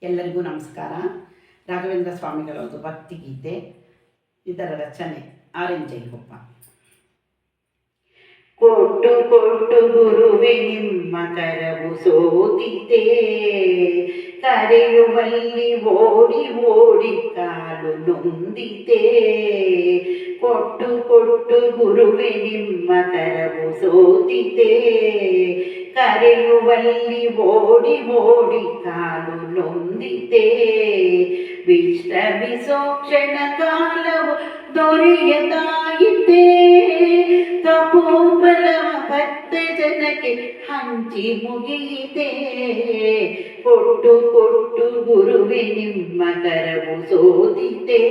ಎಲ್ಲರಿಗೂ ನಮಸ್ಕಾರ. ರಾಘವೇಂದ್ರ ಸ್ವಾಮಿಗಳದ್ದು ಭಕ್ತಿಗೀತೆ, ಇದರ ರಚನೆ ಆರೆಂಜೈಗೊಪ್ಪ. ಕೊಟ್ಟು ಕೊಟ್ಟು ಗುರುವೆ ನಿಮ್ಮ ಕರವು ಸೋತಿತೆ, ಕರೆಯುವಲ್ಲಿ ಓಡಿ ಓಡಿ ಕಾಲು ನೊಂದಿತೆ. ಕೊಟ್ಟು ಕೊಟ್ಟು ಗುರುವೆ ನಿಮ್ಮ ಕರವು ಸೋತಿತೆ, ಕರೆಯುವಲ್ಲಿ ಓಡಿ ಓಡಿ ಕಾಲು ನೊಂದಿತೆ. ವಿಶ್ರಮಿಸೋ ಕ್ಷಣ ಕಾಲವು ದೊರೆಯದಾಯಿತೆ, ತಪೋಬಲ ಭಕ್ತ ಜನಕ್ಕೆ ಹಂಚಿ ಮುಗಿಯಿತೆ. ಕೊಟ್ಟು ಕೊಟ್ಟು ಗುರುವೆ ನಿಮ್ಮ ಕರವು ಸೋತಿತೆ,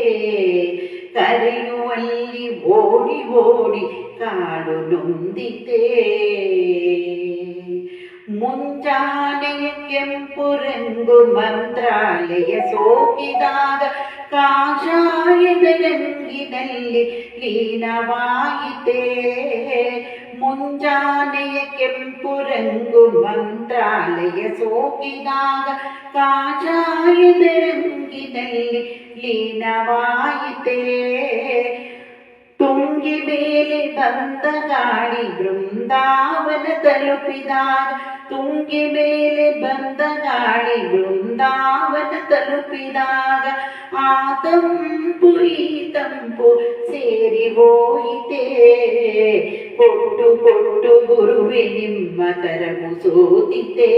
ಕರೆಯುವಲ್ಲಿ ಓಡಿ ಓಡಿ ಕಾಲು ನೊಂದಿತೆ. ಮುಂಜಾನೆಯ ಕೆಂಪು ರಂಗು ಮಂತ್ರಾಲಯ ಸೋಕಿದಾಗ ಕಾಷಾಯದ ರಂಗಿನಲ್ಲಿ ಲೀನವಾಯಿತೆ. ಮುಂಜಾನೆಯ ಕೆಂಪು ರಂಗು ಮಂತ್ರಾಲಯ ಸೋಕಿದಾಗ ಕಾಷಾಯದ ರಂಗಿನಲ್ಲಿ ಲೀನವಾಯಿತೆ. ತುಂಗಿ ಮೇಲೆ ಬಂದ ಗಾಳಿ ಬೃಂದಾವನ ತಲುಪಿದಾಗ, ತುಂಗಿ ಮೇಲೆ ಬಂದ ಗಾಳಿ ಬೃಂದಾವನ ತಲುಪಿದಾಗ, ಆ ತಂಪು ಈ ತಂಪು ಸೇರಿ ಹೋಯಿತೆ. ಕೊಟ್ಟು ಕೊಟ್ಟು ಗುರುವೆ ನಿಮ್ಮ ಕರವು ಸೋತಿತೆ,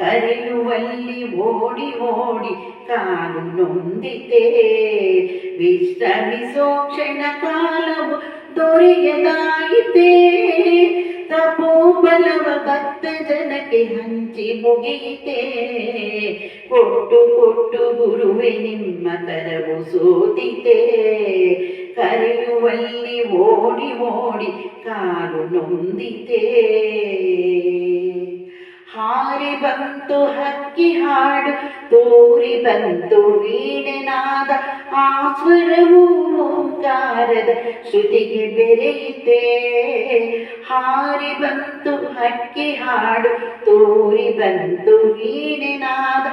ಕರೆಯುವಲ್ಲಿ ಓಡಿ ಓಡಿ ಕಾಲು ನೊಂದಿತೆ. ವಿಶ್ರಮಿಸೋ ಕ್ಷಣ ಕಾಲವು ದೊರೆಯದಾಯಿತೆ, ತಪೋಬಲವ ಭಕ್ತ ಜನಕ್ಕೆ ಹಂಚಿ ಮುಗಿಯಿತೆ. ಕೊಟ್ಟು ಕೊಟ್ಟು ಗುರುವೆ ನಿಮ್ಮ ಕರವು ಸೋತಿತೆ, ಕರೆಯುವಲ್ಲಿ ಓಡಿ ಓಡಿ ಕಾಲು ನೊಂದಿತೆ. ಹಾರಿ ಬಂತು ಹಕ್ಕಿ ಹಾಡು, ತೋರಿ ಬಂತು ವೀಣೆನಾದ, ಆ ಸ್ವರವು ಓಂಕಾರದ ಶ್ರುತಿಗೆ ಬೆರೆಯಿತೆ. ಹಾರಿ ಬಂತು ಹಕ್ಕಿ ಹಾಡು, ತೋರಿ ಬಂತು ವೀಣೆನಾದ,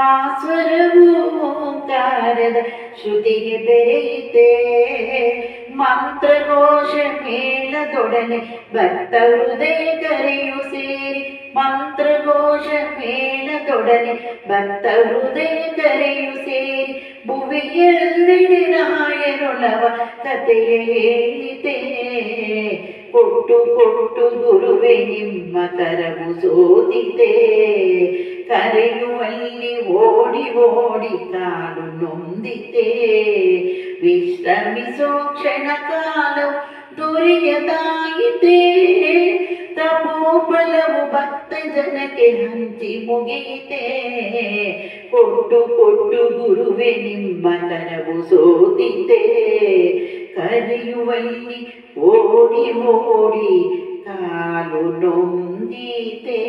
ಆ ಸ್ವರವು ಓಂಕಾರದ ಶ್ರುತಿಗೆ ಬೆರೆಯಿತೆ. ಮಂತ್ರಘೋಷ ಮೇಳದೊಡನೆ ಭಕ್ತ ಹೃದಯ ಕರೆಯು ಸೇರಿ, ಮಂತ್ರಘೋಷ ಮೇಳದೊಡನೆ ಭಕ್ತ ಹೃದಯ ಕರೆಯು ಸೇರಿ, ಭುವಿಯಲ್ಲೆಡೆ ರಾಯರೊಳವ ಕಥೆಯ ಹೇಳಿತೆ. ಕೊಟ್ಟು ಕೊಟ್ಟು ಗುರುವೆ ನಿಮ್ಮ ಕರವು ಸೋತಿತೆ, ಕರೆಯುವಲ್ಲಿ ಓಡಿ ಓಡಿ ಕಾಲು ನೊಂದಿತೆ. ವಿಶ್ರಮಿಸೋ ಕ್ಷಣ ಕಾಲವು ದೊರೆಯದಾಯಿತೆ, ತಪೋಬಲವು ಭಕ್ತ ಜನಕ್ಕೆ ಹಂಚಿ ಮುಗಿಯಿತೆ. ಕೊಟ್ಟು ಕೊಟ್ಟು ಗುರುವೆ ನಿಮ್ಮ ಕರವು ಸೋತಿತೆ, ಕರೆಯುವಲ್ಲಿ ಓಡಿ ಓಡಿ ಕಾಲು ನೊಂದಿತೆ.